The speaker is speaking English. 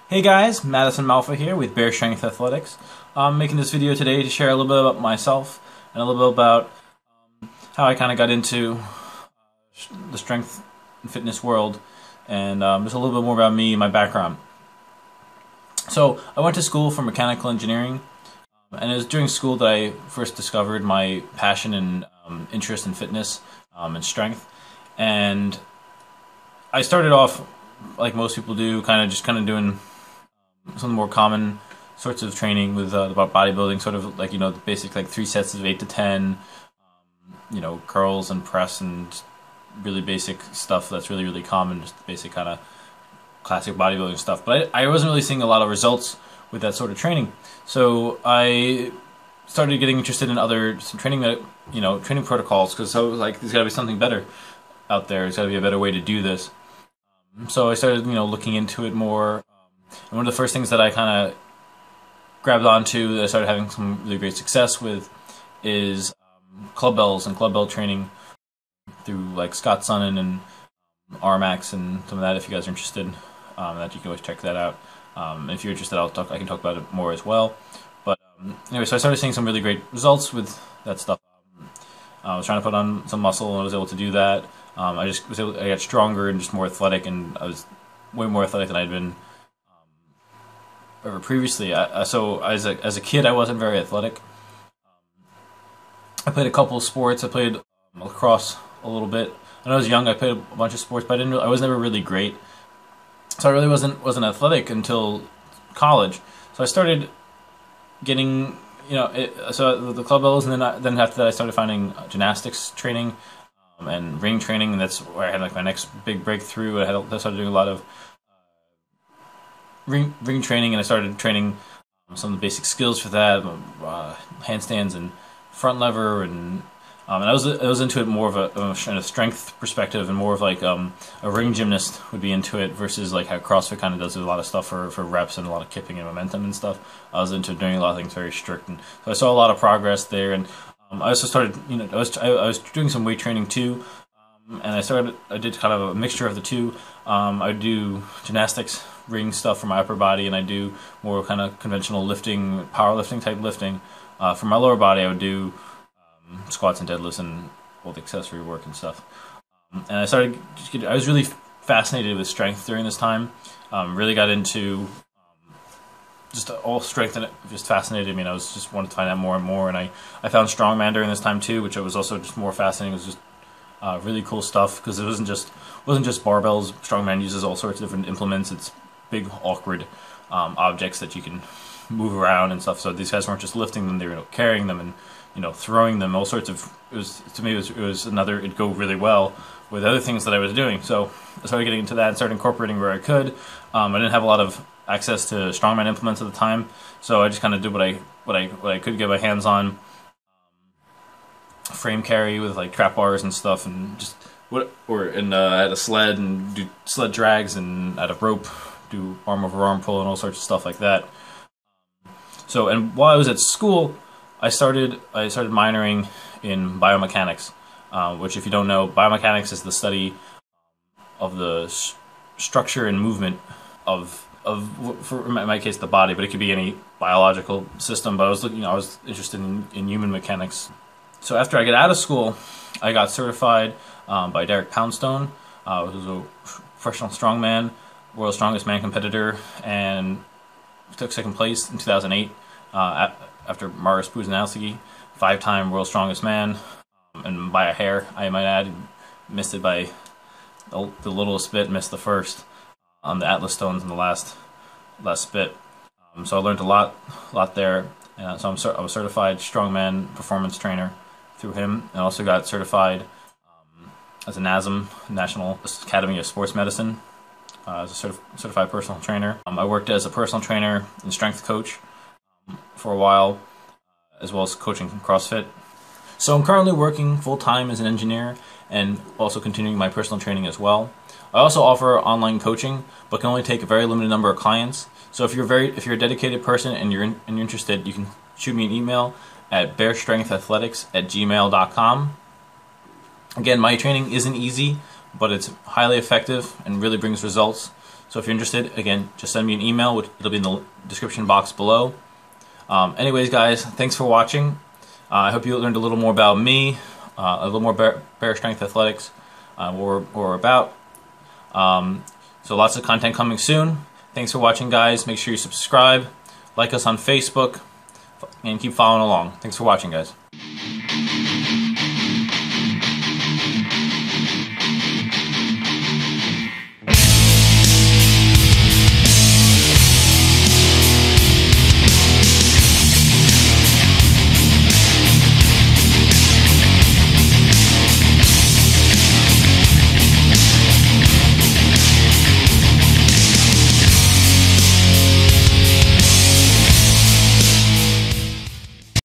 Hey guys, Madison Malfa here with BearStrengthAthletics. I'm making this video today to share a little bit about myself and a little bit about how I kind of got into the strength and fitness world, and just a little bit more about me and my background. So I went to school for mechanical engineering, and it was during school that I first discovered my passion and interest in fitness and strength. And I started off like most people do, kind of doing some more common sorts of training with about bodybuilding, sort of like, the basic like 3 sets of 8 to 10, curls and press and just really basic stuff that's really common, just basic kind of classic bodybuilding stuff. But I wasn't really seeing a lot of results with that sort of training, so I started getting interested in some training that training protocols, because I was like, there's got to be something better out there. There's got to be a better way to do this. So I started looking into it more. And one of the first things that I kind of grabbed onto, that I started having some really great success with, is club bells and club bell training through like Scott Sonnen and RMAX and some of that. If you guys are interested, that you can always check that out. If you're interested, I can talk about it more as well. But anyway, so I started seeing some really great results with that stuff. I was trying to put on some muscle, and I was able to do that. I got stronger and just more athletic, and I was way more athletic than I'd been ever previously. So as a kid, I wasn't very athletic. I played a couple of sports. I played lacrosse a little bit. When I was young, I played a bunch of sports, but I was never really great. So I really wasn't athletic until college. So I started getting so the club bells, and then after that I started finding gymnastics training and ring training, and that's where I had like my next big breakthrough. I started doing a lot of ring training, and I started training some of the basic skills for that, handstands and front lever, and I was into it more of a strength perspective, and more of like a ring gymnast would be into it, versus like how CrossFit kind of does a lot of stuff for reps and a lot of kipping and momentum and stuff. I was into doing a lot of things very strict, and so I saw a lot of progress there. And I also started, I was doing some weight training too, and I did kind of a mixture of the two. I do gymnastics ring stuff for my upper body, and I do more kind of conventional lifting, powerlifting type lifting. For my lower body, I would do squats and deadlifts and all the accessory work and stuff. And I was really fascinated with strength during this time. Really got into just all strength, and it just fascinated me, and I was just wanted to find out more and more. And I found Strongman during this time too, which was also just more fascinating. It was just really cool stuff, because it wasn't just barbells. Strongman uses all sorts of different implements. It's big, awkward objects that you can move around and stuff. So these guys weren't just lifting them; they were carrying them and throwing them. All sorts of it'd go really well with other things that I was doing. So I started getting into that and started incorporating where I could. I didn't have a lot of access to Strongman implements at the time, so I just kind of did what I could get my hands on. Frame carry with like trap bars and stuff, and I had a sled and do sled drags, and I had a rope, do arm over arm pull and all sorts of stuff like that. So, and while I was at school, I started minoring in biomechanics, which, if you don't know, biomechanics is the study of the structure and movement of in my case, the body, but it could be any biological system. But I was interested in human mechanics. So after I got out of school, I got certified by Poundstone, who's a professional strongman, world's strongest man competitor, and took second place in 2008 after Marius Pudzianowski, 5-time world's strongest man, and by a hair, I might add. Missed it by the littlest bit, missed the first on the Atlas stones in the last bit. So I learned a lot there. So I was certified strongman performance trainer through him, and also got certified as a NASM, National Academy of Sports Medicine, as a certified personal trainer. I worked as a personal trainer and strength coach for a while, as well as coaching CrossFit. So I'm currently working full-time as an engineer, and also continuing my personal training as well. I also offer online coaching, but can only take a very limited number of clients. So if you're a dedicated person and you're interested, you can shoot me an email at BearStrengthAthletics@gmail.com. Again, my training isn't easy, but it's highly effective and really brings results. So if you're interested, again, just send me an email, which it'll be in the description box below. Anyways, guys, thanks for watching. I hope you learned a little more about me, a little more Bear Strength Athletics, what we're about. So lots of content coming soon. Thanks for watching, guys. Make sure you subscribe, like us on Facebook, and keep following along. Thanks for watching, guys.